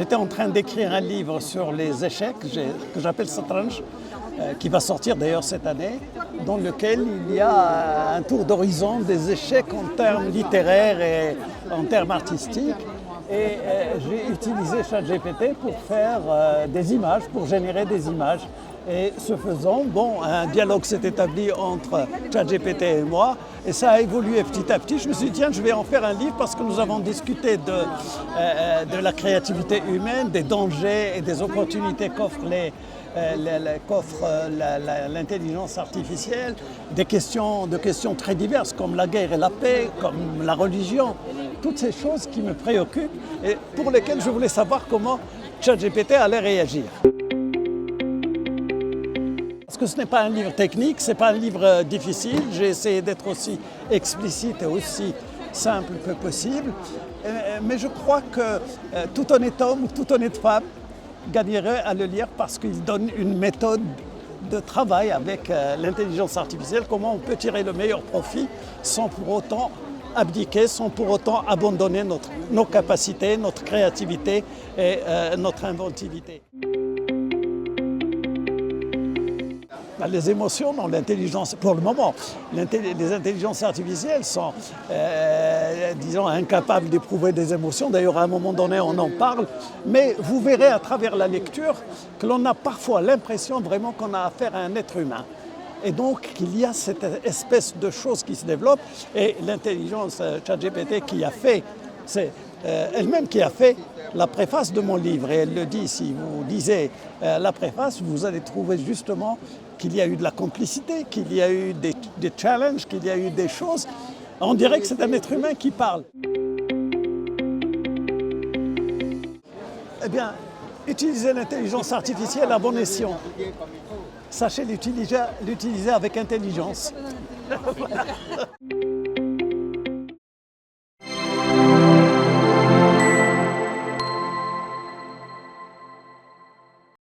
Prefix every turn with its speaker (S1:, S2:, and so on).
S1: j'étais en train d'écrire un livre sur les échecs que j'appelle Satranj, qui va sortir d'ailleurs cette année, dans lequel il y a un tour d'horizon des échecs en termes littéraires et en termes artistiques. Et j'ai utilisé ChatGPT pour faire des images, pour générer des images. Et ce faisant, un dialogue s'est établi entre ChatGPT et moi, et ça a évolué petit à petit. Je me suis dit, tiens, je vais en faire un livre parce que nous avons discuté de la créativité humaine, des dangers et des opportunités qu'offre l'intelligence artificielle, de questions très diverses comme la guerre et la paix, comme la religion, toutes ces choses qui me préoccupent et pour lesquelles je voulais savoir comment ChatGPT allait réagir. Parce que ce n'est pas un livre technique, ce n'est pas un livre difficile. J'ai essayé d'être aussi explicite et aussi simple que possible. Mais je crois que tout honnête homme, toute honnête femme gagnerait à le lire parce qu'il donne une méthode de travail avec l'intelligence artificielle, comment on peut tirer le meilleur profit sans pour autant abdiquer, sans pour autant abandonner nos capacités, notre créativité et notre inventivité. Les émotions dans l'intelligence, pour le moment, les intelligences artificielles sont, disons, incapables d'éprouver des émotions. D'ailleurs, à un moment donné, on en parle. Mais vous verrez à travers la lecture que l'on a parfois l'impression vraiment qu'on a affaire à un être humain. Et donc, qu'il y a cette espèce de chose qui se développe. Et l'intelligence ChatGPT qui a fait, c'est elle-même qui a fait la préface de mon livre. Et elle le dit, si vous lisez la préface, vous allez trouver justement qu'il y a eu de la complicité, qu'il y a eu des challenges, qu'il y a eu des choses. On dirait que c'est un être humain qui parle. Eh bien, utilisez l'intelligence artificielle à bon escient. Sachez l'utiliser avec intelligence. Voilà.